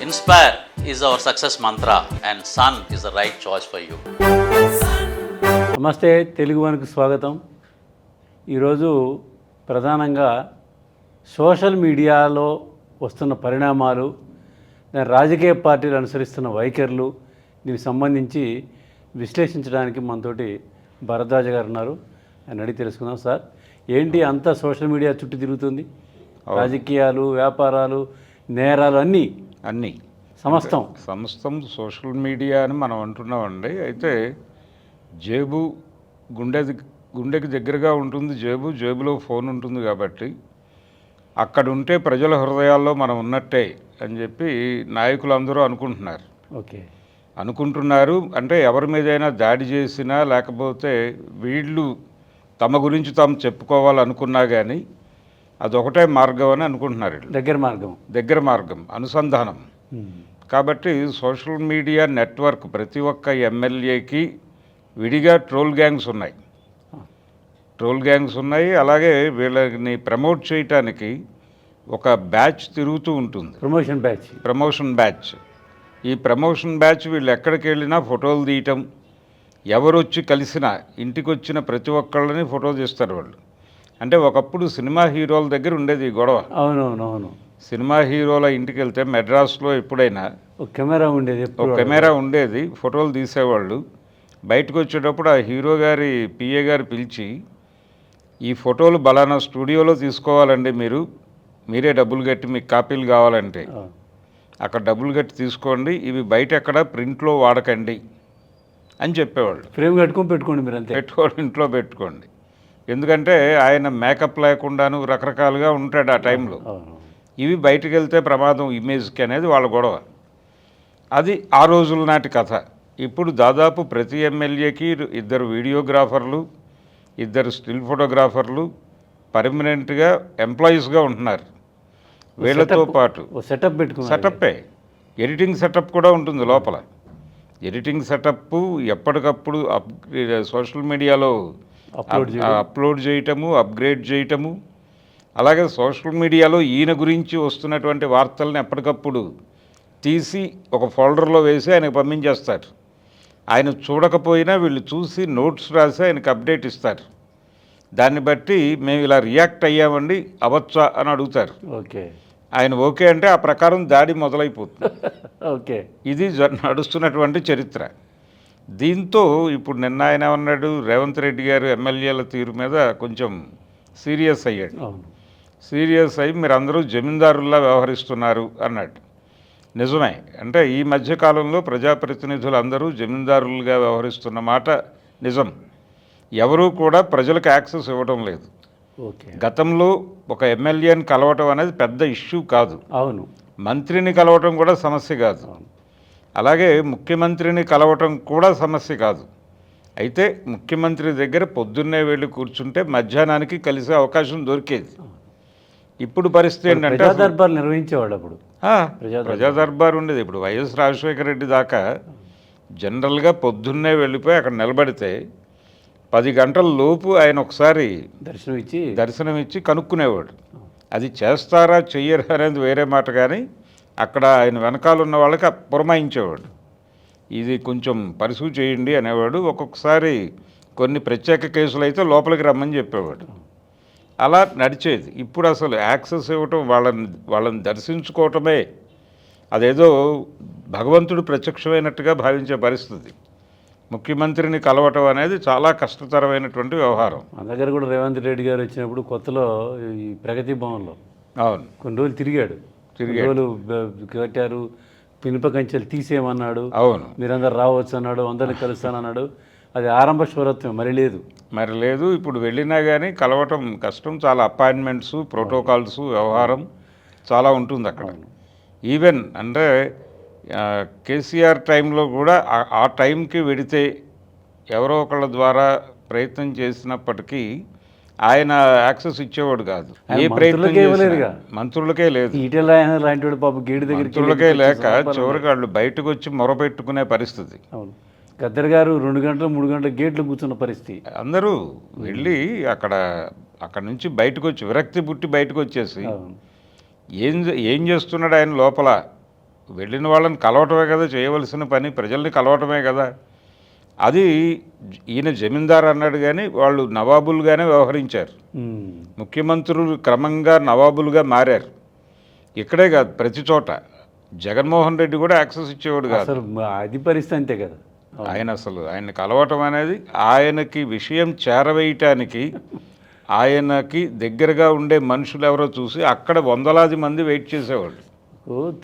Inspire is our success mantra and Sun is the right choice for you. నమస్తే, తెలుగు వన్కు స్వాగతం. ఈరోజు ప్రధానంగా social మీడియాలో వస్తున్న పరిణామాలు, రాజకీయ పార్టీలు అనుసరిస్తున్న వైఖరులు, దీనికి సంబంధించి విశ్లేషించడానికి మనతోటి భరద్వాజ గారు ఉన్నారు. ఆయన అడిగి తెలుసుకుందాం. సార్, ఏంటి అంతా సోషల్ మీడియా చుట్టూ తిరుగుతుంది? రాజకీయాలు, వ్యాపారాలు, నేరాలు అన్నీ సమస్తం సోషల్ మీడియా అని మనం అంటున్నామండి. అయితే జేబు గుండెకి దగ్గరగా ఉంటుంది. జేబులో ఫోన్ ఉంటుంది కాబట్టి అక్కడ ఉంటే ప్రజల హృదయాల్లో మనం ఉన్నట్టే అని చెప్పి నాయకులందరూ అనుకుంటున్నారు. అనుకుంటున్నారు అంటే ఎవరి మీదైనా దాడి చేసినా లేకపోతే వీళ్ళు తమ గురించి తాము చెప్పుకోవాలనుకున్నా కానీ అదొకటే మార్గం అని అనుకుంటున్నారు. దగ్గర మార్గం అనుసంధానం. కాబట్టి సోషల్ మీడియా నెట్వర్క్ ప్రతి ఒక్క ఎమ్మెల్యేకి విడిగా ట్రోల్ గ్యాంగ్స్ ఉన్నాయి. అలాగే వీళ్ళని ప్రమోట్ చేయటానికి ఒక బ్యాచ్ తిరుగుతూ ఉంటుంది, ప్రమోషన్ బ్యాచ్. ఈ ప్రమోషన్ బ్యాచ్ వీళ్ళు ఎక్కడికి వెళ్ళినా ఫోటోలు తీయటం, ఎవరు వచ్చి కలిసినా ఇంటికి వచ్చిన ప్రతి ఒక్కళ్ళని ఫోటో తీస్తారు వాళ్ళు. అంటే ఒకప్పుడు సినిమా హీరోల దగ్గర ఉండేది ఈ గొడవ. అవునవునవును. సినిమా హీరోల ఇంటికి వెళ్తే మెడ్రాస్లో ఎప్పుడైనా ఒక కెమెరా ఉండేది, ఫోటోలు తీసేవాళ్ళు. బయటకు వచ్చేటప్పుడు ఆ హీరో గారి పిఏ గారు పిలిచి, ఈ ఫోటోలు బలానా స్టూడియోలో తీసుకోవాలండి, మీరే డబ్బులు కట్టి మీకు కాపీలు కావాలంటే అక్కడ డబ్బులు కట్టి తీసుకోండి, ఇవి బయట ఎక్కడ ప్రింట్లో వాడకండి అని చెప్పేవాళ్ళు. ఫ్రేమ్ పెట్టుకోండి, మీరు అంతే ఇంట్లో పెట్టుకోండి. ఎందుకంటే ఆయన మేకప్ లేకుండాను రకరకాలుగా ఉంటాడు ఆ టైంలో. ఇవి బయటకు వెళ్తే ప్రమాదం ఇమేజ్కి అనేది వాళ్ళ గొడవ. అది ఆ రోజుల నాటి కథ. ఇప్పుడు దాదాపు ప్రతి ఎమ్మెల్యేకి 2 వీడియోగ్రాఫర్లు, 2 స్టిల్ ఫోటోగ్రాఫర్లు పర్మనెంట్గా ఎంప్లాయీస్గా ఉంటున్నారు. వీళ్ళతో పాటు సెటప్పే ఎడిటింగ్ సెటప్ కూడా ఉంటుంది లోపల. ఎడిటింగ్ సెటప్ ఎప్పటికప్పుడు సోషల్ మీడియాలో అప్లోడ్ చేయటము, అప్గ్రేడ్ చేయటము. అలాగే సోషల్ మీడియాలో ఈయన గురించి వస్తున్నటువంటి వార్తలను ఎప్పటికప్పుడు తీసి ఒక ఫోల్డర్లో వేసి ఆయనకు పంపించేస్తారు. ఆయన చూడకపోయినా వీళ్ళు చూసి నోట్స్ రాసి ఆయనకు అప్డేట్ ఇస్తారు. దాన్ని బట్టి మేము ఇలా రియాక్ట్ అయ్యామండి, అవచ్చా అని అడుగుతారు. ఆయన ఓకే అంటే ఆ ప్రకారం దాడి మొదలైపోతుంది. ఇది నడుస్తున్నటువంటి చరిత్ర. దీంతో ఇప్పుడు నిన్న ఆయన ఏమన్నాడు, రేవంత్ రెడ్డి గారు ఎమ్మెల్యేల తీరు మీద కొంచెం సీరియస్ అయ్యాడు. సీరియస్ అయ్యి మీరందరూ జమీందారుల్లా వ్యవహరిస్తున్నారు అన్నాడు. నిజమే. అంటే ఈ మధ్యకాలంలో ప్రజాప్రతినిధులు అందరూ జమీందారులుగా వ్యవహరిస్తున్న మాట నిజం. ఎవరూ కూడా ప్రజలకు యాక్సెస్ ఇవ్వడం లేదు. గతంలో ఒక ఎమ్మెల్యేని కలవటం అనేది పెద్ద ఇష్యూ కాదు. మంత్రిని కలవటం కూడా సమస్య కాదు. అలాగే ముఖ్యమంత్రిని కలవటం కూడా సమస్య కాదు. అయితే ముఖ్యమంత్రి దగ్గర పొద్దున్నే వెళ్ళి కూర్చుంటే మధ్యాహ్నానికి కలిసే అవకాశం దొరికేది. ఇప్పుడు పరిస్థితి ఏంటంటే దర్బార్ నిర్వహించేవాడు. అప్పుడు ప్రజా దర్బార్ ఉండేది. ఇప్పుడు వైఎస్ రాజశేఖర రెడ్డి దాకా జనరల్గా పొద్దున్నే వెళ్ళిపోయి అక్కడ నిలబడితే 10 గంటల లోపు ఆయన ఒకసారి దర్శనం ఇచ్చి కనుక్కునేవాడు. అది చేస్తారా చెయ్యరా అనేది వేరే మాట, కానీ అక్కడ ఆయన వెనకాల ఉన్న వాళ్ళకి పురమాయించేవాడు. ఇది కొంచెం పరిశీలి చేయండి అనేవాడు. ఒక్కొక్కసారి కొన్ని ప్రత్యేక కేసులు అయితే లోపలికి రమ్మని చెప్పేవాడు. అలా నడిచేది. ఇప్పుడు అసలు యాక్సెస్ ఇవ్వటం, వాళ్ళని దర్శించుకోవటమే అదేదో భగవంతుడు ప్రత్యక్షమైనట్టుగా భావించే పరిస్థితి. ముఖ్యమంత్రిని కలవటం అనేది చాలా కష్టతరమైనటువంటి వ్యవహారం. మన దగ్గర కూడా రేవంత్ రెడ్డి గారు వచ్చినప్పుడు కొత్తలో ఈ ప్రగతి భవన్లో కొన్ని రోజులు తిరిగాడు. రోజులు కట్టారు, పినుప కంచెలు తీసేయమన్నాడు. మీరందరూ రావచ్చు అన్నాడు, అందరిని కలుస్తానన్నాడు. అది ఆరంభ శూరత్వం, మరి లేదు. ఇప్పుడు వెళ్ళినా కానీ కలవటం కష్టం. చాలా అపాయింట్మెంట్స్, ప్రోటోకాల్స్, వ్యవహారం చాలా ఉంటుంది అక్కడ. ఈవెన్ అంటే కేసీఆర్ టైంలో కూడా ఆ టైంకి వెడితే ఎవరో ఒకళ్ళ ద్వారా ప్రయత్నం చేసినప్పటికీ ఆయన యాక్సెస్ ఇచ్చేవాడు కాదు. ఏ ప్రయత్నం మంత్రులకే లేదు, మంత్రులకే లేక చివరికి వాళ్ళు బయటకు వచ్చి మొరపెట్టుకునే పరిస్థితి. గద్దర్ గారు 2 గంటలు 3 గంటల గేట్లు కూర్చున్న పరిస్థితి. అందరూ వెళ్ళి అక్కడ నుంచి బయటకు వచ్చి విరక్తి పుట్టి బయటకు వచ్చేసి ఏం చేస్తున్నాడు ఆయన లోపల వెళ్ళిన వాళ్ళని కలవటమే కదా చేయవలసిన పని, ప్రజల్ని కలవటమే కదా. అది ఈయన జమీందార్ అన్నాడు కానీ వాళ్ళు నవాబులుగానే వ్యవహరించారు. ముఖ్యమంత్రులు క్రమంగా నవాబులుగా మారారు. ఇక్కడే కాదు, ప్రతి చోట. జగన్మోహన్ రెడ్డి కూడా యాక్సెస్ ఇచ్చేవాడు కాదు. అసలు అది పరిస్థితి అంతే కదా. ఆయన కలవటం అనేది, ఆయనకి విషయం చేరవేయటానికి ఆయనకి దగ్గరగా ఉండే మనుషులు ఎవరో చూసి అక్కడ వందలాది మంది వెయిట్ చేసేవాళ్ళు.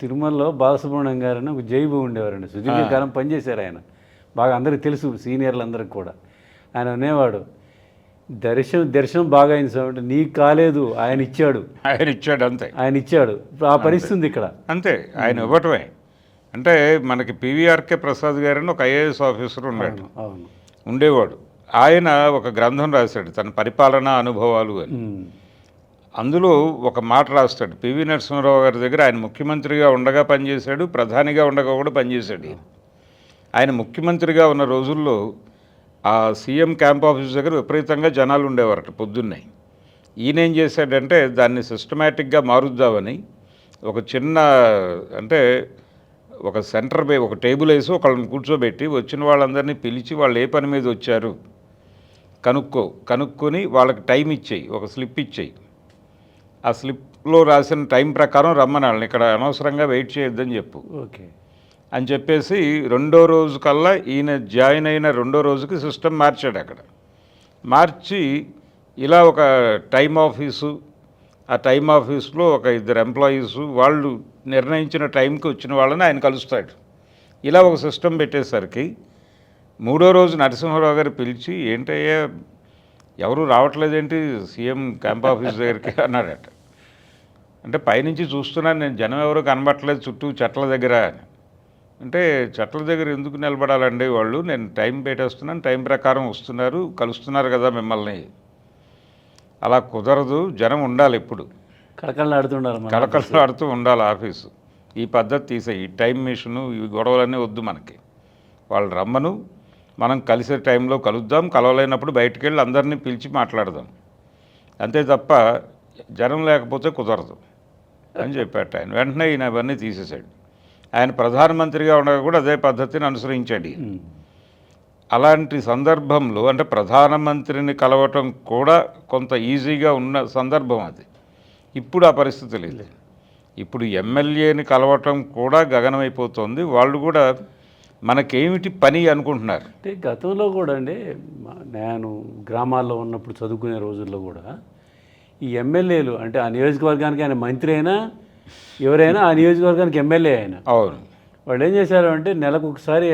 తిరుమలలో బాలసుబ్రహ్మణ్యం గారని ఒక జైబు ఉండేవారండి, సుదీర్ఘకాలం పనిచేశారు ఆయన. బాగా అందరికి తెలుసు, సీనియర్లందరికీ కూడా. ఆయన అనేవాడు, దర్శనం బాగా అయింది సార్ అంటే, నీకు కాలేదు, ఆయన ఇచ్చాడు అంతే. ఆయన ఇచ్చాడు. ఆ పరిస్థితి ఇక్కడ అంతే, ఆయన ఇవ్వటమే. అంటే మనకి పివిఆర్కే ప్రసాద్ గారని ఒక ఐఏఎస్ ఆఫీసర్ ఉన్నాడు, ఉండేవాడు. ఆయన ఒక గ్రంథం రాశాడు, తన పరిపాలనా అనుభవాలు అని. అందులో ఒక మాట రాస్తాడు, పివి నరసింహారావు గారి దగ్గర ఆయన ముఖ్యమంత్రిగా ఉండగా పనిచేశాడు, ప్రధానిగా ఉండగా కూడా పనిచేశాడు. ఆయన ముఖ్యమంత్రిగా ఉన్న రోజుల్లో ఆ సీఎం క్యాంప్ ఆఫీస్ దగ్గర విపరీతంగా జనాలు ఉండేవారట పొద్దున్నే. ఈయన ఏం చేశాడంటే దాన్ని సిస్టమేటిక్గా మారుద్దామని ఒక చిన్న, అంటే ఒక ఒక టేబుల్ వేసి ఒకళ్ళని కూర్చోబెట్టి వచ్చిన వాళ్ళందరినీ పిలిచి వాళ్ళు ఏ పని మీద వచ్చారు కనుక్కొని వాళ్ళకి టైం ఇచ్చేయి, ఒక స్లిప్ ఇచ్చేయి. ఆ స్లిప్లో రాసిన టైం ప్రకారం రమ్మని వాళ్ళని, ఇక్కడ అనవసరంగా వెయిట్ చేయొద్దని చెప్పు అని చెప్పేసి రెండో రోజు కల్లా ఈయన జాయిన్ అయిన రెండో రోజుకి సిస్టమ్ మార్చాడు. అక్కడ మార్చి ఇలా ఒక టైం ఆఫీసు, ఆ టైం ఆఫీస్లో ఒక 2 ఎంప్లాయీసు, వాళ్ళు నిర్ణయించిన టైంకి వచ్చిన వాళ్ళని ఆయన కలుస్తాడు. ఇలా ఒక సిస్టమ్ పెట్టేసరికి మూడో రోజు నరసింహారావు గారు పిలిచి, ఏంటయ్యా ఎవరు రావట్లేదేంటి సీఎం క్యాంప్ ఆఫీస్ దగ్గరికి అన్నాడట. అంటే పైనుంచి చూస్తున్నాను నేను, జనం ఎవరు కనబట్టలేదు చుట్టూ చెట్ల దగ్గర. అంటే చెట్ల దగ్గర ఎందుకు నిలబడాలండి వాళ్ళు, నేను టైం పెట్టేస్తున్నాను, టైం ప్రకారం వస్తున్నారు, కలుస్తున్నారు కదా మిమ్మల్ని. అలా కుదరదు, జనం ఉండాలి, ఎప్పుడు కళకళలాడుతూ ఉండాలి ఆఫీసు. ఈ పద్ధతి తీసేయి, ఈ టైం మిషను, ఈ గొడవలన్నీ వద్దు మనకి. వాళ్ళు రమ్మను, మనం కలిసే టైంలో కలుద్దాం, కలవలేనప్పుడు బయటికి వెళ్ళి అందరినీ పిలిచి మాట్లాడదాం, అంతే తప్ప జనం లేకపోతే కుదరదు అని చెప్పాట ఆయన. వెంటనే ఈయన అవన్నీ తీసేశాడు. ఆయన ప్రధానమంత్రిగా ఉండగా కూడా అదే పద్ధతిని అనుసరించాడు. అలాంటి సందర్భంలో, అంటే ప్రధానమంత్రిని కలవటం కూడా కొంత ఈజీగా ఉన్న సందర్భం అది. ఇప్పుడు ఆ పరిస్థితి లేదు. ఇప్పుడు ఎమ్మెల్యేని కలవటం కూడా గగనమైపోతుంది. వాళ్ళు కూడా మనకేమిటి పని అనుకుంటున్నారు. అంటే గతంలో కూడా అండి, నేను గ్రామాల్లో ఉన్నప్పుడు చదువుకునే రోజుల్లో కూడా ఈ ఎమ్మెల్యేలు, అంటే ఆ నియోజకవర్గానికి ఆయన మంత్రి అయినా ఎవరైనా ఆ నియోజకవర్గానికి ఎమ్మెల్యే అయినా, అవును, వాళ్ళు ఏం చేశారు అంటే నెలకు ఒకసారి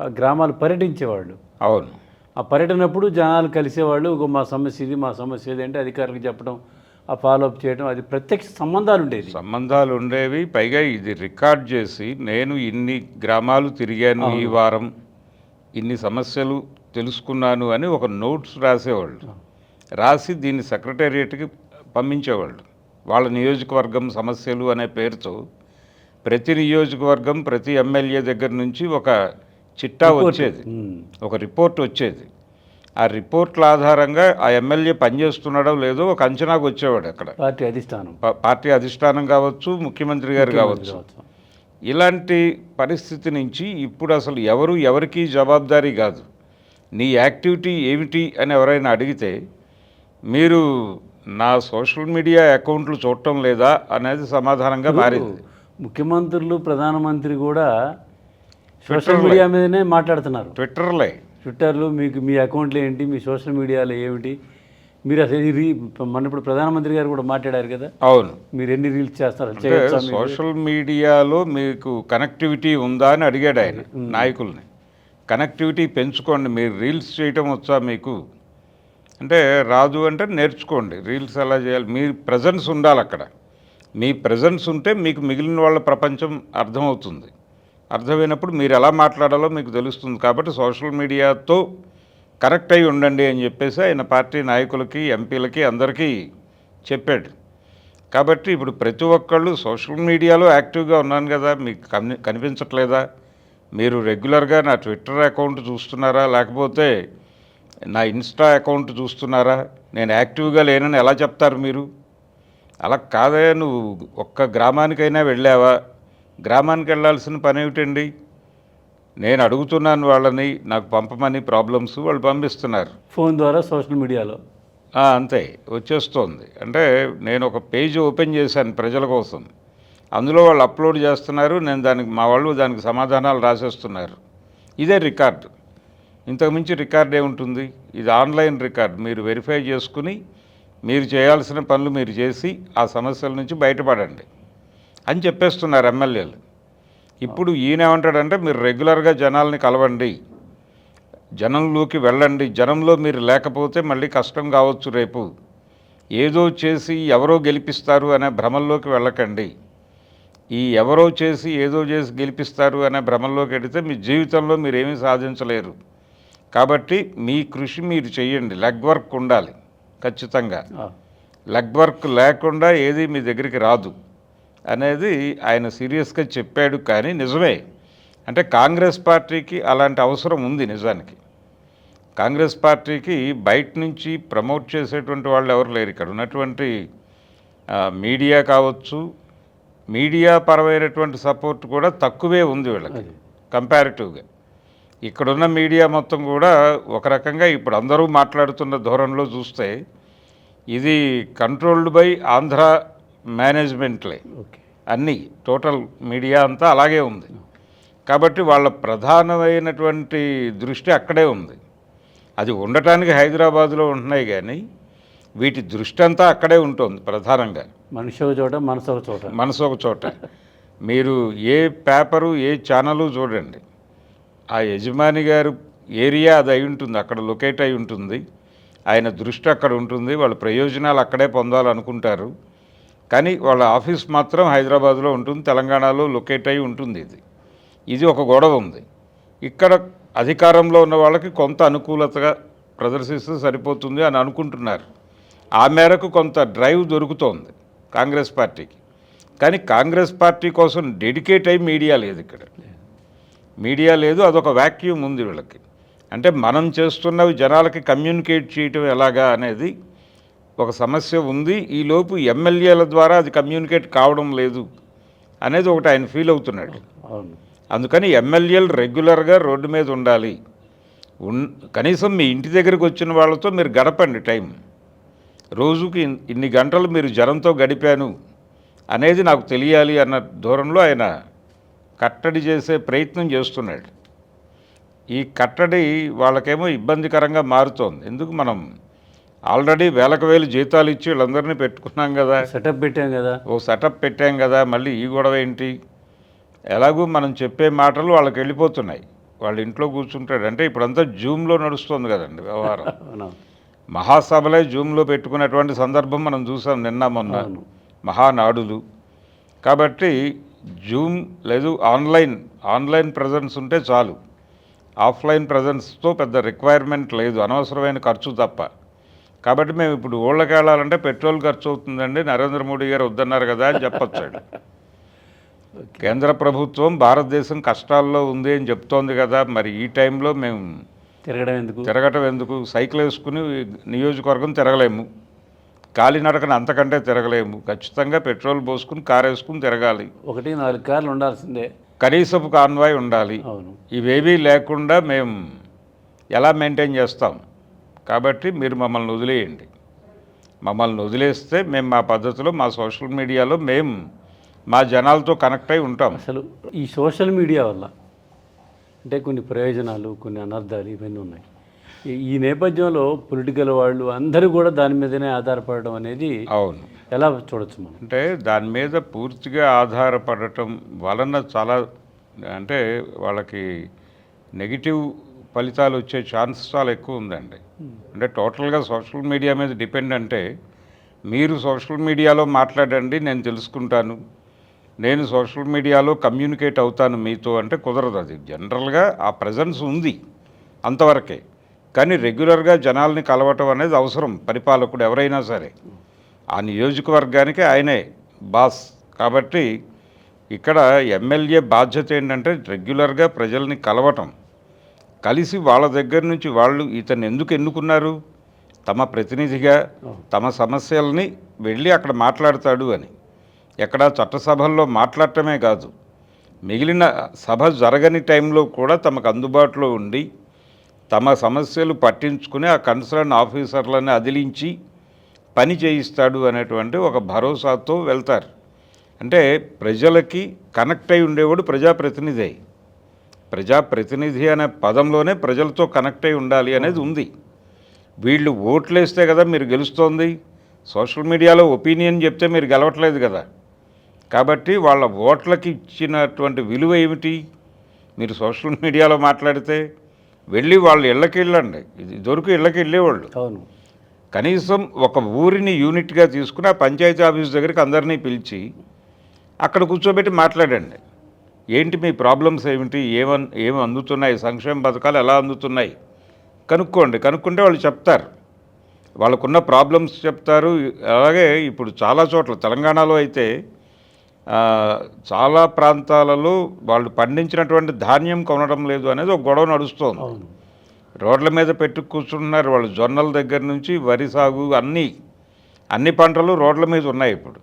ఆ గ్రామాలు పర్యటించేవాళ్ళు. అవును, ఆ పర్యటనప్పుడు జనాలు కలిసేవాళ్ళు, మా సమస్య ఇది, మా సమస్య ఇది అంటే అధికారులకు చెప్పడం, ఆ ఫాలోఅప్ చేయడం, అది ప్రత్యక్ష సంబంధాలు ఉండేవి. పైగా ఇది రికార్డ్ చేసి, నేను ఇన్ని గ్రామాలు తిరిగాను ఈ వారం, ఇన్ని సమస్యలు తెలుసుకున్నాను అని ఒక నోట్స్ రాసేవాళ్ళు. రాసి దీన్ని సెక్రటేరియట్కి పంపించేవాళ్ళు. వాళ్ళ నియోజకవర్గం సమస్యలు అనే పేరుతో ప్రతి నియోజకవర్గం, ప్రతి ఎమ్మెల్యే దగ్గర నుంచి ఒక చిట్టా వచ్చేది, ఒక రిపోర్ట్ వచ్చేది. ఆ రిపోర్ట్ల ఆధారంగా ఆ ఎమ్మెల్యే పనిచేస్తున్నాడో లేదో ఒక అంచనాకు వచ్చేవాడు. అక్కడ పార్టీ అధిష్టానం కావచ్చు, ముఖ్యమంత్రి గారు కావచ్చు. ఇలాంటి పరిస్థితి నుంచి ఇప్పుడు అసలు ఎవరికి జవాబాదారీ కాదు. నీ యాక్టివిటీ ఏమిటి అని ఎవరైనా అడిగితే, మీరు నా సోషల్ మీడియా అకౌంట్లు చూడటం లేదా అనేది సమాధానంగా మారింది. ముఖ్యమంత్రులు, ప్రధానమంత్రి కూడా సోషల్ మీడియా మీదనే మాట్లాడుతున్నారు. ట్విట్టర్లో మీకు మీ అకౌంట్లు ఏంటి, మీ సోషల్ మీడియాలో ఏమిటి, మీరు అసలు మన ఇప్పుడు ప్రధానమంత్రి గారు కూడా మాట్లాడారు కదా, అవును, మీరు ఎన్ని రీల్స్ చేస్తారు, సోషల్ మీడియాలో మీకు కనెక్టివిటీ ఉందా అని అడిగాడు ఆయన నాయకుల్ని. కనెక్టివిటీ పెంచుకోండి, మీరు రీల్స్ చేయటం వచ్చా మీకు అంటే, రాదు అంటే నేర్చుకోండి రీల్స్ ఎలా చేయాలి. మీ ప్రజెన్స్ ఉండాలి అక్కడ. మీ ప్రజెన్స్ ఉంటే మీకు మిగిలిన వాళ్ళ ప్రపంచం అర్థమవుతుంది. అర్థమైనప్పుడు మీరు ఎలా మాట్లాడాలో మీకు తెలుస్తుంది. కాబట్టి సోషల్ మీడియాతో కరెక్ట్ అయి ఉండండి అని చెప్పేసి ఆయన పార్టీ నాయకులకి, ఎంపీలకి అందరికీ చెప్పాడు. కాబట్టి ఇప్పుడు ప్రతి ఒక్కళ్ళు సోషల్ మీడియాలో యాక్టివ్గా ఉన్నాను కదా, మీకు కనిపించట్లేదా? మీరు రెగ్యులర్గా నా ట్విట్టర్ అకౌంట్ చూస్తున్నారా, లేకపోతే నా ఇన్స్టా అకౌంట్ చూస్తున్నారా? నేను యాక్టివ్గా లేనని ఎలా చెప్తారు మీరు? అలా కాదే, నువ్వు ఒక్క గ్రామానికైనా వెళ్ళావా, గ్రామానికి వెళ్ళాల్సిన పని ఏమిటండి? నేను అడుగుతున్నాను వాళ్ళని, నాకు పంపమని ప్రాబ్లమ్స్, వాళ్ళు పంపిస్తున్నారు ఫోన్ ద్వారా సోషల్ మీడియాలో. అంతే వచ్చేస్తోంది. అంటే నేను ఒక పేజ్ ఓపెన్ చేశాను ప్రజల కోసం, అందులో వాళ్ళు అప్లోడ్ చేస్తున్నారు, నేను మా వాళ్ళు దానికి సమాధానాలు రాసేస్తున్నారు. ఇదే రికార్డు. ఇంతకుమించి రికార్డ్ ఏముంటుంది? ఇది ఆన్లైన్ రికార్డ్. మీరు వెరిఫై చేసుకుని మీరు చేయాల్సిన పనులు మీరు చేసి ఆ సమస్యల నుంచి బయటపడండి అని చెప్పేస్తున్నారు ఎమ్మెల్యేలు. ఇప్పుడు ఈయనేమంటాడంటే మీరు రెగ్యులర్గా జనాల్ని కలవండి, జనంలోకి వెళ్ళండి, జనంలో మీరు లేకపోతే మళ్ళీ కష్టం కావచ్చు రేపు, ఏదో చేసి ఎవరో గెలిపిస్తారు అనే భ్రమల్లోకి వెళ్ళకండి. ఈ ఎవరో చేసి ఏదో చేసి గెలిపిస్తారు అనే భ్రమల్లోకి వెళితే మీ జీవితంలో మీరు ఏమీ సాధించలేరు. కాబట్టి మీ కృషి మీరు చేయండి, లెగ్ వర్క్ ఉండాలి ఖచ్చితంగా. లెగ్ వర్క్ లేకుండా ఏది మీ దగ్గరికి రాదు అనేది ఆయన సీరియస్గా చెప్పాడు. కానీ నిజమే, అంటే కాంగ్రెస్ పార్టీకి అలాంటి అవసరం ఉంది. నిజానికి కాంగ్రెస్ పార్టీకి బయట నుంచి ప్రమోట్ చేసేటువంటి వాళ్ళు ఎవరు లేరు. ఇక్కడ ఉన్నటువంటి మీడియా కావచ్చు, మీడియా పరమైనటువంటి సపోర్ట్ కూడా తక్కువే ఉంది వీళ్ళకి కంపారిటివ్గా. ఇక్కడున్న మీడియా మొత్తం కూడా ఒక రకంగా ఇప్పుడు అందరూ మాట్లాడుతున్న ధోరణిలో చూస్తే ఇది కంట్రోల్డ్ బై ఆంధ్ర మేనేజ్మెంట్లే అన్నీ, టోటల్ మీడియా అంతా అలాగే ఉంది. కాబట్టి వాళ్ళ ప్రధానమైనటువంటి దృష్టి అక్కడే ఉంది. అది ఉండటానికి హైదరాబాదులో ఉంటున్నాయి, కానీ వీటి దృష్టి అంతా అక్కడే ఉంటుంది ప్రధానంగా. మనిషి ఒక చోట, మనసు ఒక చోట. మీరు ఏ పేపరు ఏ ఛానలు చూడండి, ఆ యజమాని గారు ఏరియా అది అయి ఉంటుంది, అక్కడ లొకేట్ అయి ఉంటుంది, ఆయన దృష్టి అక్కడ ఉంటుంది, వాళ్ళ ప్రయోజనాలు అక్కడే పొందాలనుకుంటారు. కానీ వాళ్ళ ఆఫీస్ మాత్రం హైదరాబాద్లో ఉంటుంది, తెలంగాణలో లొకేట్ అయి ఉంటుంది. ఇది ఒక గొడవ ఉంది. ఇక్కడ అధికారంలో ఉన్న వాళ్ళకి కొంత అనుకూలతగా ప్రదర్శిస్తే సరిపోతుంది అని అనుకుంటున్నారు. ఆ మేరకు కొంత డ్రైవ్ దొరుకుతోంది కాంగ్రెస్ పార్టీకి. కానీ కాంగ్రెస్ పార్టీ కోసం డెడికేట్ అయి మీడియా లేదు, ఇక్కడ మీడియా లేదు. అదొక వ్యాక్యూమ్ ఉంది వీళ్ళకి. అంటే మనం చేస్తున్నవి జనాలకి కమ్యూనికేట్ చేయటం ఎలాగా అనేది ఒక సమస్య ఉంది. ఈలోపు ఎమ్మెల్యేల ద్వారా అది కమ్యూనికేట్ కావడం లేదు అనేది ఒకటి ఆయన ఫీల్ అవుతున్నాడు. అందుకని ఎమ్మెల్యేలు రెగ్యులర్గా రోడ్డు మీద ఉండాలి. కనీసం మీ ఇంటి దగ్గరికి వచ్చిన వాళ్ళతో మీరు గడపండి టైం. రోజుకి ఇన్ని గంటలు మీరు జనంతో గడిపాను అనేది నాకు తెలియాలి అన్న ధోరణిలో ఆయన కట్టడి చేసే ప్రయత్నం చేస్తున్నాడు. ఈ కట్టడి వాళ్ళకేమో ఇబ్బందికరంగా మారుతోంది. ఎందుకు, మనం ఆల్రెడీ వేలకు వేలు జీతాలు ఇచ్చి వీళ్ళందరినీ పెట్టుకున్నాం కదా, సెటప్ పెట్టాం కదా, మళ్ళీ ఈ గొడవ ఏంటి? ఎలాగూ మనం చెప్పే మాటలు వాళ్ళకి వెళ్ళిపోతున్నాయి. వాళ్ళ ఇంట్లో కూర్చుంటాడు. అంటే ఇప్పుడంతా జూమ్లో నడుస్తుంది కదండి వ్యవహారం. మహాసభలే జూమ్లో పెట్టుకునేటువంటి సందర్భం మనం చూసాం నిన్న మొన్న, మహానాడులు. కాబట్టి జూమ్ లేదు, ఆన్లైన్ ప్రజెన్స్ ఉంటే చాలు. ఆఫ్లైన్ ప్రజెన్స్తో పెద్ద రిక్వైర్మెంట్ లేదు, అనవసరమైన ఖర్చు తప్ప. కాబట్టి మేము ఇప్పుడు ఊళ్ళకి వెళ్ళాలంటే పెట్రోల్ ఖర్చు అవుతుందండి, నరేంద్ర మోడీ గారు వద్దన్నారు కదా అని చెప్పొచ్చాడు. కేంద్ర ప్రభుత్వం భారతదేశం కష్టాల్లో ఉంది అని చెప్తోంది కదా, మరి ఈ టైంలో మేము తిరగటం ఎందుకు? సైకిల్ వేసుకుని నియోజకవర్గం తిరగలేము, కాలినడకన అంతకంటే తిరగలేము. ఖచ్చితంగా పెట్రోల్ పోసుకుని కారు వేసుకుని తిరగాలి. 1-4 కార్లు ఉండాల్సిందే, కనీసపు కాన్వాయ్ ఉండాలి. ఇవేవీ లేకుండా మేము ఎలా మెయింటైన్ చేస్తాం? కాబట్టి మీరు మమ్మల్ని వదిలేయండి. మమ్మల్ని వదిలేస్తే మేము మా పద్ధతిలో, మా సోషల్ మీడియాలో మేము మా జనాలతో కనెక్ట్ అయి ఉంటాం. అసలు ఈ సోషల్ మీడియా వల్ల అంటే కొన్ని ప్రయోజనాలు, కొన్ని అనర్థాలు ఇవన్నీ ఉన్నాయి. ఈ నేపథ్యంలో పొలిటికల్ వాళ్ళు అందరూ కూడా దాని మీదనే ఆధారపడడం అనేది అవును ఎలా చూడొచ్చు మనం? అంటే దాని మీద పూర్తిగా ఆధారపడటం వలన చాలా, అంటే వాళ్ళకి నెగిటివ్ ఫలితాలు వచ్చే ఛాన్స్ చాలా ఎక్కువ ఉందండి. అంటే టోటల్గా సోషల్ మీడియా మీద డిపెండ్. అంటే మీరు సోషల్ మీడియాలో మాట్లాడండి, నేను తెలుసుకుంటాను, నేను సోషల్ మీడియాలో కమ్యూనికేట్ అవుతాను మీతో అంటే కుదరదు. అది జనరల్గా ఆ ప్రజెన్స్ ఉంది అంతవరకే. కానీ రెగ్యులర్గా జనాల్ని కలవటం అనేది అవసరం. పరిపాలకుడు ఎవరైనా సరే ఆ నియోజకవర్గానికి ఆయనే బాస్. కాబట్టి ఇక్కడ ఎమ్మెల్యే బాధ్యత ఏంటంటే రెగ్యులర్గా ప్రజల్ని కలవటం, కలిసి వాళ్ళ దగ్గర నుంచి వాళ్ళు ఇతన్ని ఎందుకు ఎన్నుకున్నారు, తమ ప్రతినిధిగా తమ సమస్యల్ని వెళ్ళి అక్కడ మాట్లాడతాడు అని. ఎక్కడ చట్టసభల్లో మాట్లాడటమే కాదు, మిగిలిన సభ జరగని టైంలో కూడా తమకు అందుబాటులో ఉండి తమ సమస్యలు పట్టించుకుని ఆ కన్సర్న్ ఆఫీసర్లను అదిలించి పని చేయిస్తాడు అనేటువంటి ఒక భరోసాతో వెళ్తారు. అంటే ప్రజలకి కనెక్ట్ అయి ఉండేవాడు ప్రజాప్రతినిధి. ప్రజాప్రతినిధి అనే పదంలోనే ప్రజలతో కనెక్ట్ అయి ఉండాలి అనేది ఉంది. వీళ్ళు ఓట్లేస్తే కదా మీరు గెలుస్తోంది. సోషల్ మీడియాలో ఒపీనియన్ చెప్తే మీరు గెలవట్లేదు కదా. కాబట్టి వాళ్ళ ఓట్లకి ఇచ్చినటువంటి విలువ ఏమిటి? మీరు సోషల్ మీడియాలో మాట్లాడితే వెళ్ళి వాళ్ళ ఇళ్ళకి వెళ్ళండి. ఇది దొరికి ఇళ్ళకి వెళ్ళేవాళ్ళు. అవును. కనీసం ఒక ఊరిని యూనిట్గా తీసుకుని ఆ పంచాయతీ ఆఫీస్ దగ్గరికి అందరినీ పిలిచి అక్కడ కూర్చోబెట్టి మాట్లాడండి. ఏంటి మీ ప్రాబ్లమ్స్ ఏమిటి, ఏమి అందుతున్నాయి, సంక్షేమ పథకాలు ఎలా అందుతున్నాయి కనుక్కుంటే వాళ్ళు చెప్తారు. వాళ్ళకున్న ప్రాబ్లమ్స్ చెప్తారు. అలాగే ఇప్పుడు చాలా చోట్ల తెలంగాణలో అయితే చాలా ప్రాంతాలలో వాళ్ళు పండించినటువంటి ధాన్యం కొనడం లేదు అనేది ఒక గొడవ నడుస్తోంది. రోడ్ల మీద పెట్టి కూర్చుంటున్నారు వాళ్ళు. జొన్నల దగ్గర నుంచి వరి సాగు అన్ని పంటలు రోడ్ల మీద ఉన్నాయి. ఇప్పుడు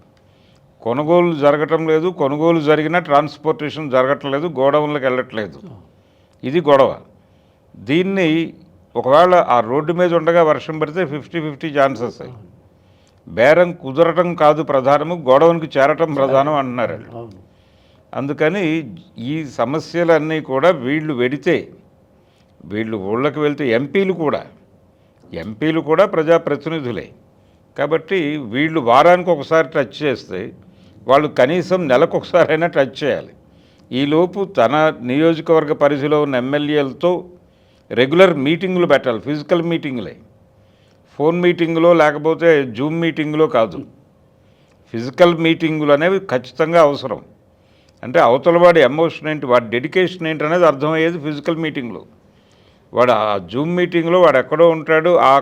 కొనుగోలు జరగటం లేదు. కొనుగోలు జరిగినా ట్రాన్స్పోర్టేషన్ జరగట్లేదు, గోడౌన్లకు వెళ్ళట్లేదు. ఇది గొడవ. దీన్ని ఒకవేళ ఆ రోడ్డు మీద ఉండగా వర్షం పడితే 50-50 ఛాన్సెస్. బేరం కుదరటం కాదు ప్రధానము, గోడౌన్కి చేరటం ప్రధానం అంటున్నారు. అందుకని ఈ సమస్యలన్నీ కూడా వీళ్ళు వెడితే, వీళ్ళు ఊళ్ళకి వెళ్తే ఎంపీలు కూడా ప్రజాప్రతినిధులే. కాబట్టి వీళ్ళు వారానికి ఒకసారి టచ్ చేస్తే వాళ్ళు కనీసం నెలకు ఒకసారైనా టచ్ చేయాలి. ఈలోపు తన నియోజకవర్గ పరిధిలో ఉన్న ఎమ్మెల్యేలతో రెగ్యులర్ మీటింగులు పెట్టాలి. ఫిజికల్ మీటింగులే, ఫోన్ మీటింగులో లేకపోతే జూమ్ మీటింగులో కాదు. ఫిజికల్ మీటింగులు అనేవి ఖచ్చితంగా అవసరం. అంటే అవతల వాడి ఎమోషన్ ఏంటి, వాడి డెడికేషన్ ఏంటి అనేది అర్థమయ్యేది ఫిజికల్ మీటింగ్లో. వాడు ఆ జూమ్ మీటింగ్లో వాడు ఎక్కడో ఉంటాడు, ఆ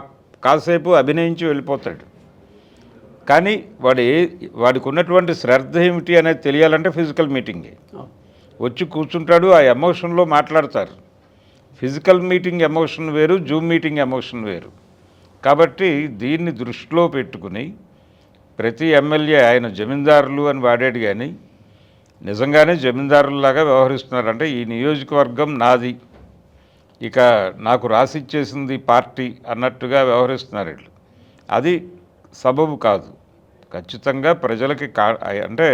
కాసేపు అభినయించి వెళ్ళిపోతాడు. కానీ వాడికి ఉన్నటువంటి శ్రద్ధ ఏమిటి అనేది తెలియాలంటే ఫిజికల్ మీటింగే. వచ్చి కూర్చుంటాడు, ఆ ఎమోషన్లో మాట్లాడతారు. ఫిజికల్ మీటింగ్ ఎమోషన్ వేరు, జూమ్ మీటింగ్ ఎమోషన్ వేరు. కాబట్టి దీన్ని దృష్టిలో పెట్టుకుని ప్రతి ఎమ్మెల్యే ఆయన జమీందారులు అని వాడాడు, కానీ నిజంగానే జమీందారులాగా వ్యవహరిస్తున్నారంటే ఈ నియోజకవర్గం నాది, ఇక నాకు రాసిచ్చేసింది పార్టీ అన్నట్టుగా వ్యవహరిస్తున్నారు వీళ్ళు. అది సబబు కాదు. ఖచ్చితంగా ప్రజలకి అంటే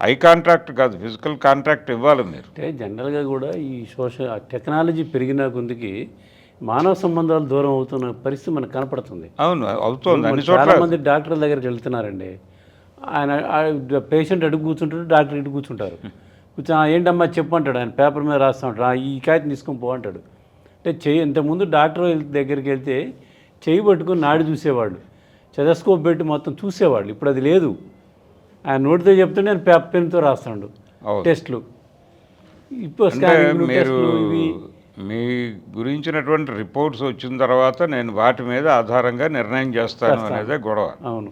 ఐ కాంట్రాక్ట్ కాదు, ఫిజికల్ కాంట్రాక్ట్ ఇవ్వాలి మీరు. అంటే జనరల్గా కూడా ఈ టెక్నాలజీ పెరిగిన కొద్దికి మానవ సంబంధాలు దూరం అవుతున్న పరిస్థితి మనకు కనపడుతుంది. అవును, అవుతుంది. చాలామంది డాక్టర్ల దగ్గరికి వెళ్తున్నారండి. ఆయన పేషెంట్ అడుగు కూర్చుంటాడు, డాక్టర్ ఇటు కూర్చుంటారు. ఏంటమ్మా చెప్పంటాడు, ఆయన పేపర్ మీద రాస్తూ ఉంటాడు. ఈ కాగితం తీసుకొని పోంటాడు. అంటే ఇంతకుముందు డాక్టర్ దగ్గరికి వెళ్తే చేయి పట్టుకొని నాడి చూసేవాళ్ళు, స్టెథోస్కోప్ పెట్టి మొత్తం చూసేవాళ్ళు. ఇప్పుడు అది లేదు. ఆయన నోటితో చెప్తుంటే నేను పెన్తో రాస్తాడు టెస్టులు. ఇప్పుడు మీరు మీ గురించినటువంటి రిపోర్ట్స్ వచ్చిన తర్వాత నేను వాటి మీద ఆధారంగా నిర్ణయం చేస్తాను అనేదే గొడవ. అవును.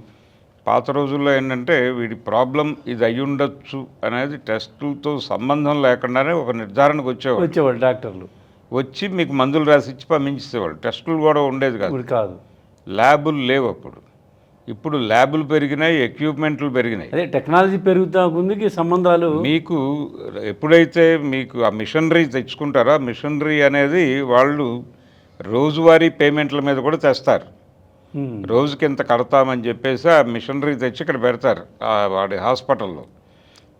పాత రోజుల్లో ఏంటంటే వీడి ప్రాబ్లం ఇది అయ్యి ఉండొచ్చు అనేది టెస్టులతో సంబంధం లేకుండానే ఒక నిర్ధారణకు వచ్చేవాళ్ళు డాక్టర్లు. వచ్చి మీకు మందులు రాసి ఇచ్చి పంపించేసేవాళ్ళు. టెస్టులు కూడా ఉండేది కాదు. ల్యాబులు లేవు అప్పుడు. ఇప్పుడు ల్యాబులు పెరిగినాయి, ఎక్విప్మెంట్లు పెరిగినాయి. అదే టెక్నాలజీ పెరుగుతా ముందుకి సంబంధాలు. మీకు ఎప్పుడైతే మీకు ఆ మిషనరీ తెచ్చుకుంటారో, ఆ మిషనరీ అనేది వాళ్ళు రోజువారీ పేమెంట్ల మీద కూడా తెస్తారు. రోజుకి ఇంత కడతామని చెప్పేసి ఆ మిషనరీ తెచ్చి ఇక్కడ పెడతారు వాడి హాస్పిటల్లో.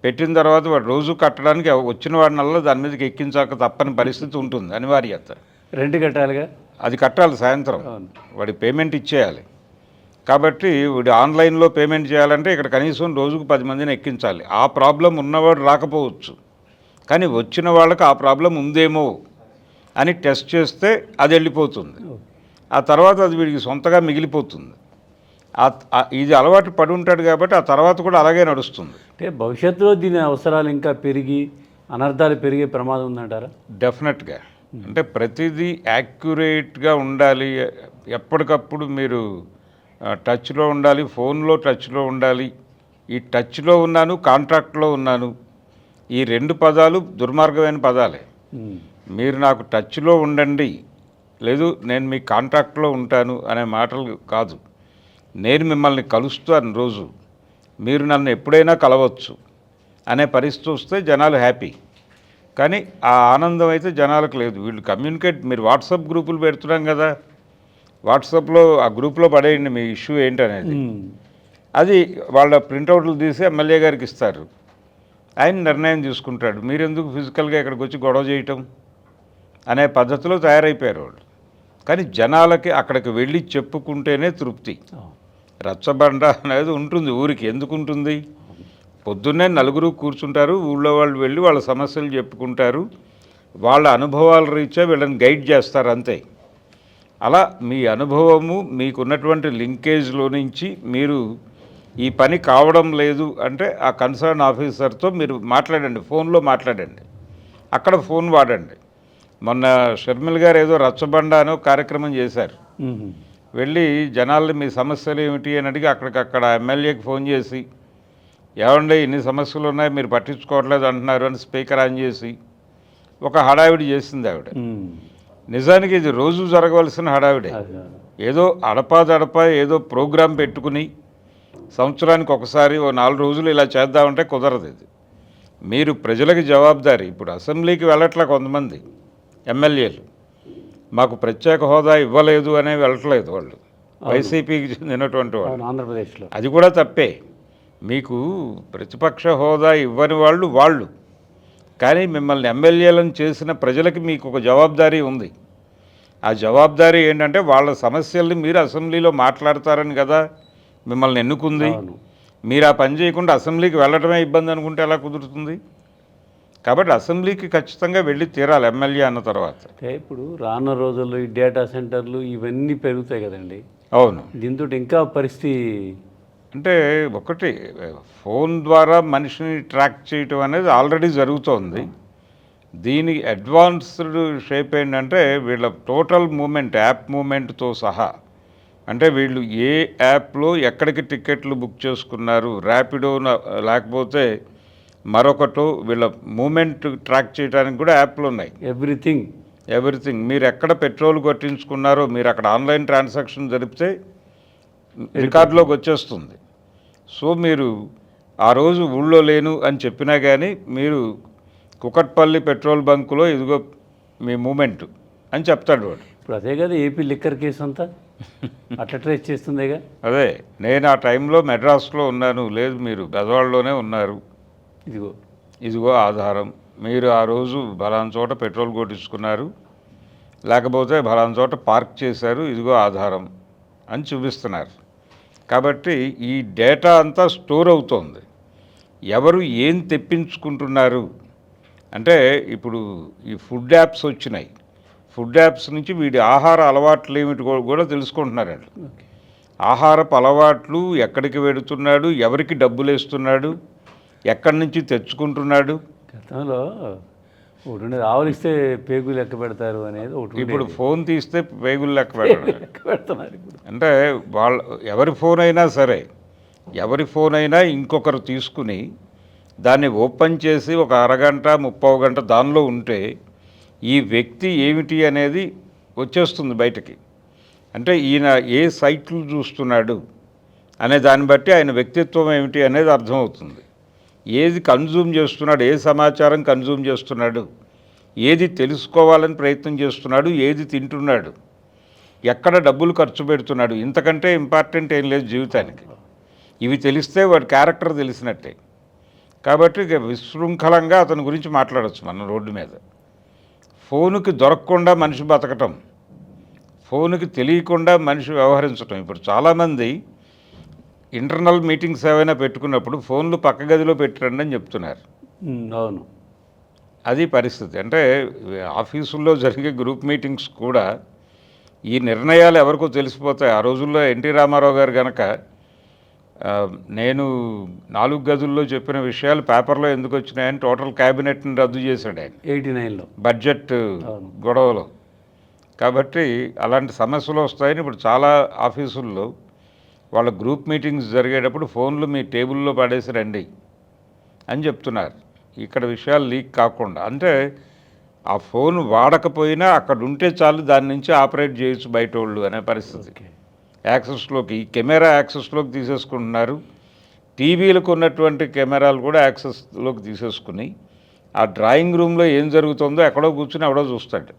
పెట్టిన తర్వాత వాడు రోజు కట్టడానికి వచ్చిన వాడినల్లా దాని మీదకి ఎక్కించాక తప్పని పరిస్థితి ఉంటుంది, అనివార్యత. రెంట్ కట్టాలిగా, అది కట్టాలి. సాయంత్రం వాడి పేమెంట్ ఇచ్చేయాలి. కాబట్టి వీడు ఆన్లైన్లో పేమెంట్ చేయాలంటే ఇక్కడ కనీసం రోజుకు 10 మందిని ఎక్కించాలి. ఆ ప్రాబ్లం ఉన్నవాడు రాకపోవచ్చు, కానీ వచ్చిన వాళ్ళకి ఆ ప్రాబ్లం ఉందేమో అని టెస్ట్ చేస్తే అది వెళ్ళిపోతుంది. ఆ తర్వాత అది వీడికి సొంతగా మిగిలిపోతుంది. ఇది అలవాటు పడి ఉంటాడు కాబట్టి ఆ తర్వాత కూడా అలాగే నడుస్తుంది. అంటే భవిష్యత్తులో దీని అవసరాలు ఇంకా పెరిగి అనర్థాలు పెరిగే ప్రమాదం ఉందంటారా? డెఫినెట్గా. అంటే ప్రతిదీ యాక్యురేట్గా ఉండాలి. ఎప్పటికప్పుడు మీరు టచ్లో ఉండాలి, ఫోన్లో టచ్లో ఉండాలి. ఈ టచ్లో ఉన్నాను, కాంట్రాక్ట్లో ఉన్నాను, ఈ 2 పదాలు దుర్మార్గమైన పదాలే. మీరు నాకు టచ్లో ఉండండి, లేదు నేను మీ కాంట్రాక్ట్లో ఉంటాను అనే మాటలు కాదు. నేను మిమ్మల్ని కలుస్తాను రోజు, మీరు నన్ను ఎప్పుడైనా కలవచ్చు అనే పరిస్థితి వస్తే జనాలు హ్యాపీ. కానీ ఆ ఆనందం అయితే జనాలకు లేదు. వీళ్ళు కమ్యూనికేట్, మీరు వాట్సాప్ గ్రూపులు పెడుతున్నాం కదా, వాట్సాప్లో ఆ గ్రూప్లో పడేయండి మీ ఇష్యూ ఏంటనేది. అది వాళ్ళ ప్రింటౌట్లు తీసి ఎమ్మెల్యే గారికి ఇస్తారు, ఆయన నిర్ణయం తీసుకుంటాడు. మీరెందుకు ఫిజికల్గా ఇక్కడికి వచ్చి గొడవ చేయటం అనే పద్ధతిలో తయారైపోయారు వాళ్ళు. కానీ జనాలకి అక్కడికి వెళ్ళి చెప్పుకుంటేనే తృప్తి. రచ్చబండ అనేది ఉంటుంది ఊరికి. ఎందుకు ఉంటుంది? పొద్దున్నే నలుగురు కూర్చుంటారు, ఊళ్ళో వాళ్ళు వెళ్ళి వాళ్ళ సమస్యలు చెప్పుకుంటారు, వాళ్ళ అనుభవాల రీత్యా వీళ్ళని గైడ్ చేస్తారు, అంతే. అలా మీ అనుభవము, మీకున్నటువంటి లింకేజ్లో నుంచి మీరు ఈ పని కావడం లేదు అంటే ఆ కన్సర్న్ ఆఫీసర్తో మీరు మాట్లాడండి, ఫోన్లో మాట్లాడండి, అక్కడ ఫోన్ వాడండి. మొన్న షర్మిల్ గారు ఏదో రచ్చబండ అనో కార్యక్రమం చేశారు. వెళ్ళి జనాల్ని మీ సమస్యలు ఏమిటి అని అడిగి అక్కడికక్కడ ఎమ్మెల్యేకి ఫోన్ చేసి, ఏమండి ఇన్ని సమస్యలు ఉన్నాయి మీరు పట్టించుకోవట్లేదు అంటున్నారు అని స్పీకర్ ఆన్ చేసి ఒక హడావిడి చేసింది ఆవిడ. నిజానికి ఇది రోజు జరగవలసిన హడావిడే. ఏదో అడపాదడపా ఏదో ప్రోగ్రాం పెట్టుకుని సంవత్సరానికి ఒకసారి ఓ 4 రోజులు ఇలా చేద్దామంటే కుదరదు. ఇది మీరు ప్రజలకు జవాబుదారీ. ఇప్పుడు అసెంబ్లీకి వెళ్ళట్లే కొంతమంది ఎమ్మెల్యేలు, మాకు ప్రత్యేక హోదా ఇవ్వలేదు అనే వెళ్ళట్లేదు వాళ్ళు, వైసీపీకి చెందినటువంటి వాళ్ళు. ఆంధ్రప్రదేశ్లో అది కూడా తప్పే. మీకు ప్రతిపక్ష హోదా ఇవ్వని వాళ్ళు కానీ మిమ్మల్ని ఎమ్మెల్యేలను చేసిన ప్రజలకి మీకు ఒక జవాబుదారీ ఉంది. ఆ జవాబుదారీ ఏంటంటే వాళ్ళ సమస్యల్ని మీరు అసెంబ్లీలో మాట్లాడతారని కదా మిమ్మల్ని ఎన్నుకుంది. మీరు ఆ పని చేయకుండా అసెంబ్లీకి వెళ్ళడమే ఇబ్బంది అనుకుంటే ఎలా కుదురుతుంది? కాబట్టి అసెంబ్లీకి ఖచ్చితంగా వెళ్ళి తీరాలి ఎమ్మెల్యే అన్న తర్వాత. ఇప్పుడు రానున్న రోజుల్లో ఈ డేటా సెంటర్లు ఇవన్నీ పెరుగుతాయి కదండి. అవును. దీంతో ఇంకా పరిస్థితి అంటే ఒకటి, ఫోన్ ద్వారా మనిషిని ట్రాక్ చేయటం అనేది ఆల్రెడీ జరుగుతోంది. దీని అడ్వాన్స్డ్ షేప్ ఏంటంటే వీళ్ళ టోటల్ మూమెంట్, యాప్ మూమెంట్తో సహా, అంటే వీళ్ళు ఏ యాప్లో ఎక్కడికి టికెట్లు బుక్ చేసుకున్నారు, ర్యాపిడో లేకపోతే మరొకటో, వీళ్ళ మూమెంట్ ట్రాక్ చేయడానికి కూడా యాప్లు ఉన్నాయి. ఎవ్రీథింగ్ మీరు ఎక్కడ పెట్రోల్ కొట్టించుకున్నారో మీరు అక్కడ ఆన్లైన్ ట్రాన్సాక్షన్ జరిపితే రికార్డులోకి వచ్చేస్తుంది. సో మీరు ఆ రోజు ఊళ్ళో లేను అని చెప్పినా కానీ మీరు కుకట్పల్లి పెట్రోల్ బంకులో ఇదిగో మీ మూమెంట్ అని చెప్తాడు వాడు. ఇప్పుడు అదే కదా ఏపీ లిక్కర్ కేసు అంతా అట్లా ట్రేస్ చేస్తుందేగా. అదే నేను ఆ టైంలో మెడ్రాస్లో ఉన్నాను, లేదు మీరు బెజవాడలోనే ఉన్నారు, ఇదిగో ఆధారం, మీరు ఆ రోజు బలానా చోట పెట్రోల్ కొట్టించుకున్నారు, లేకపోతే బలానా చోట పార్క్ చేశారు, ఇదిగో ఆధారం అని చూపిస్తున్నారు. కాబట్టి ఈ డేటా అంతా స్టోర్ అవుతోంది. ఎవరు ఏం తెప్పించుకుంటున్నారు అంటే, ఇప్పుడు ఈ ఫుడ్ యాప్స్ వచ్చినాయి, ఫుడ్ యాప్స్ నుంచి వీడి ఆహార అలవాట్లు ఏమిటి కూడా తెలుసుకుంటున్నారండి. ఆహారపు అలవాట్లు, ఎక్కడికి వెడుతున్నాడు, ఎవరికి డబ్బులు వేస్తున్నాడు, ఎక్కడి నుంచి తెచ్చుకుంటున్నాడు. గతంలో ఒకటి ఆవులిస్తే పేగులు లెక్క పెడతారు అనేది ఒకటి, ఇప్పుడు ఫోన్ తీస్తే పేగులు లెక్క పెడుతున్నారు. అంటే వాళ్ళ ఎవరి ఫోన్ అయినా సరే, ఎవరి ఫోన్ అయినా ఇంకొకరు తీసుకుని దాన్ని ఓపెన్ చేసి ఒక అరగంట 30 గంట దానిలో ఉంటే ఈ వ్యక్తి ఏమిటి అనేది వచ్చేస్తుంది బయటకి. అంటే ఈయన ఏ సైట్లు చూస్తున్నాడు అనే దాన్ని బట్టి ఆయన వ్యక్తిత్వం ఏమిటి అనేది అర్థమవుతుంది. ఏది కన్జ్యూమ్ చేస్తున్నాడు, ఏ సమాచారం కన్జ్యూమ్ చేస్తున్నాడు, ఏది తెలుసుకోవాలని ప్రయత్నం చేస్తున్నాడు, ఏది తింటున్నాడు, ఎక్కడ డబ్బులు ఖర్చు పెడుతున్నాడు, ఇంతకంటే ఇంపార్టెంట్ ఏం లేదు జీవితానికి. ఇవి తెలిస్తే వాడి క్యారెక్టర్ తెలిసినట్టే. కాబట్టి ఇక విశృంఖలంగా అతని గురించి మాట్లాడచ్చు మనం రోడ్డు మీద. ఫోనుకి దొరకకుండా మనిషి బతకటం, ఫోనుకి తెలియకుండా మనిషి వ్యవహరించటం. ఇప్పుడు చాలామంది ఇంటర్నల్ మీటింగ్స్ ఏవైనా పెట్టుకున్నప్పుడు ఫోన్లు పక్క గదిలో పెట్టండి అని చెప్తున్నారు. అవును, అది పరిస్థితి. అంటే ఆఫీసుల్లో జరిగే గ్రూప్ మీటింగ్స్ కూడా ఈ నిర్ణయాలు ఎవరికో తెలిసిపోతాయి. ఆ రోజుల్లో ఎన్టీ రామారావు గారు కనుక నేను 4 గదుల్లో చెప్పిన విషయాలు పేపర్లో ఎందుకు వచ్చినాయని టోటల్ క్యాబినెట్ని రద్దు చేశాడు ఆయన 89లో బడ్జెట్ గొడవలో. కాబట్టి అలాంటి సమస్యలు వస్తాయని ఇప్పుడు చాలా ఆఫీసుల్లో వాళ్ళ గ్రూప్ మీటింగ్స్ జరిగేటప్పుడు ఫోన్లు మీ టేబుల్లో పడేసి రండి అని చెప్తున్నారు, ఇక్కడ విషయాలు లీక్ కాకుండా. అంటే ఆ ఫోన్ వాడకపోయినా అక్కడ ఉంటే చాలు, దాని నుంచి ఆపరేట్ చేయొచ్చు బయట వాళ్ళు అనే పరిస్థితి. యాక్సెస్లోకి, కెమెరా యాక్సెస్లోకి తీసేసుకుంటున్నారు. టీవీలకు ఉన్నటువంటి కెమెరాలు కూడా యాక్సెస్లోకి తీసేసుకుని ఆ డ్రాయింగ్ రూమ్లో ఏం జరుగుతుందో ఎక్కడో కూర్చుని ఎవడో చూస్తాడు.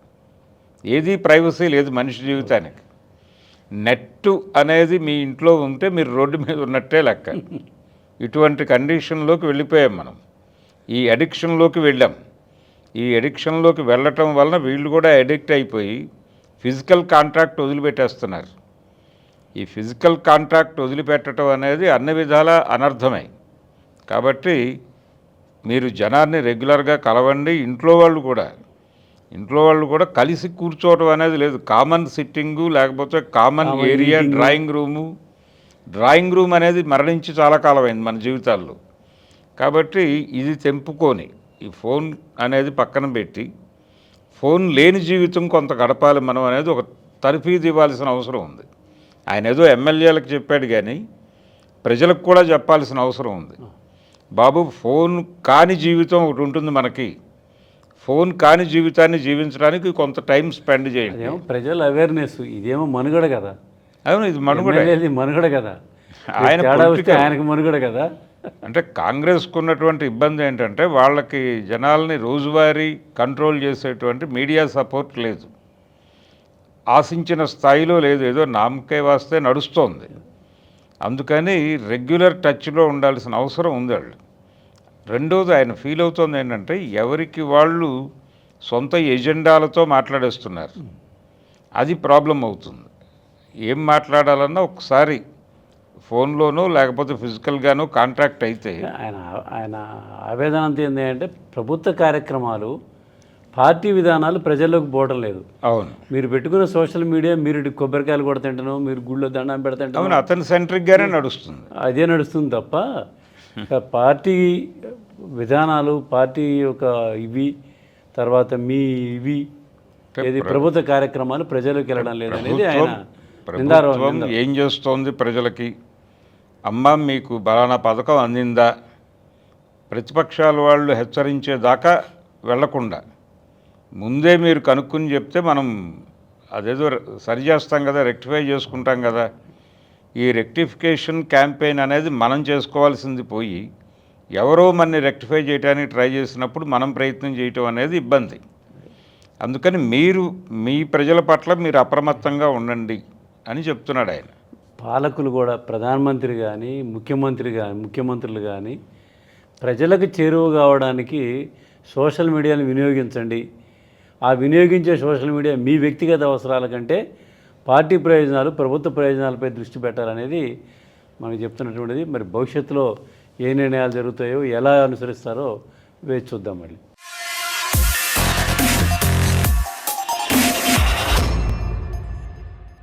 ఏది ప్రైవసీ లేదు మనిషి జీవితానికి. నెట్ అనేది మీ ఇంట్లో ఉంటే మీరు రోడ్డు మీద ఉన్నట్టే లెక్క. ఇటువంటి కండిషన్లోకి వెళ్ళిపోయాం మనం. ఈ అడిక్షన్లోకి వెళ్ళాం. ఈ అడిక్షన్లోకి వెళ్ళటం వలన వీళ్ళు కూడా అడిక్ట్ అయిపోయి ఫిజికల్ కాంటాక్ట్ వదిలిపెట్టేస్తున్నారు. ఈ ఫిజికల్ కాంటాక్ట్ వదిలిపెట్టడం అనేది అన్ని విధాల అనర్థమే. కాబట్టి మీరు జనాన్ని రెగ్యులర్గా కలవండి. ఇంట్లో వాళ్ళు కూడా కలిసి కూర్చోవడం అనేది లేదు. కామన్ సిట్టింగు లేకపోతే కామన్ ఏరియా డ్రాయింగ్ రూమ్ అనేది మరణించి చాలా కాలమైంది మన జీవితాల్లో. కాబట్టి ఇది తెంపుకొని ఈ ఫోన్ అనేది పక్కన పెట్టి ఫోన్ లేని జీవితం కొంత గడపాలి మనం అనేది ఒక తర్ఫీదు ఇవ్వాల్సిన అవసరం ఉంది. ఆయన ఏదో ఎమ్మెల్యేలకు చెప్పాడు కానీ ప్రజలకు కూడా చెప్పాల్సిన అవసరం ఉంది. బాబు, ఫోన్ కాని జీవితం ఒకటి ఉంటుంది మనకి. ఫోన్ కాని జీవితాన్ని జీవించడానికి కొంత టైం స్పెండ్ చేయండి. ప్రజల అవేర్నెస్, ఇదేమో మనుగడ కదా. అవును, ఇది మనుగడ కదా. ఆయనకు మనుగడ కదా. అంటే కాంగ్రెస్కు ఉన్నటువంటి ఇబ్బంది ఏంటంటే వాళ్ళకి జనాల్ని రోజువారీ కంట్రోల్ చేసేటువంటి మీడియా సపోర్ట్ లేదు, ఆశించిన స్థాయిలో లేదు. ఏదో నామకే వాస్తే నడుస్తోంది. అందుకని రెగ్యులర్ టచ్లో ఉండాల్సిన అవసరం ఉంది వాళ్ళు. రెండోది ఆయన ఫీల్ అవుతుంది ఏంటంటే ఎవరికి వాళ్ళు సొంత ఎజెండాలతో మాట్లాడేస్తున్నారు. అది ప్రాబ్లం అవుతుంది. ఏం మాట్లాడాలన్నా ఒకసారి ఫోన్లోనూ లేకపోతే ఫిజికల్గానూ కాంటాక్ట్ అయితే. ఆయన ఆవేదన అంతా ఏంటంటే ప్రభుత్వ కార్యక్రమాలు, పార్టీ విధానాలు ప్రజల్లోకి పోవడం లేదు. అవును, మీరు పెట్టుకున్న సోషల్ మీడియా, మీరు కొబ్బరికాయలు కొడుతుంటాను, మీరు గుళ్ళో దండం పెడతాంటాను. అవును, అతని సెంట్రిక్గానే నడుస్తుంది. అదే నడుస్తుంది తప్ప పార్టీ విధానాలు, పార్టీ యొక్క ఇవి, తర్వాత మీ ఇవి ఏది ప్రభుత్వ కార్యక్రమాలు ప్రజలకు వెళ్ళడం లేదనేది ఆయన ప్రభుత్వం ఏం చేస్తోంది ప్రజలకి. అమ్మ మీకు బలానా పథకం అందిందా, ప్రతిపక్షాల వాళ్ళు హెచ్చరించేదాకా వెళ్లకుండా ముందే మీరు కనుక్కుని చెప్తే మనం అదేదో సరి చేస్తాం కదా, రెక్టిఫై చేసుకుంటాం కదా. ఈ రెక్టిఫికేషన్ క్యాంపెయిన్ అనేది మనం చేసుకోవాల్సింది పోయి ఎవరో మనని రెక్టిఫై చేయడానికి ట్రై చేసినప్పుడు మనం ప్రయత్నం చేయటం అనేది ఇబ్బంది. అందుకని మీరు మీ ప్రజల పట్ల మీరు అప్రమత్తంగా ఉండండి అని చెప్తున్నాడు ఆయన. పాలకులు కూడా, ప్రధానమంత్రి కానీ ముఖ్యమంత్రులు కానీ ప్రజలకు చేరువ కావడానికి సోషల్ మీడియాను వినియోగించండి. ఆ వినియోగించే సోషల్ మీడియా మీ వ్యక్తిగత అవసరాల కంటే పార్టీ ప్రయోజనాలు, ప్రభుత్వ ప్రయోజనాలపై దృష్టి పెట్టాలనేది మనకు చెప్తున్నటువంటిది. మరి భవిష్యత్తులో ఏ నిర్ణయాలు జరుగుతాయో, ఎలా అనుసరిస్తారో వేచి చూద్దాం మళ్ళీ.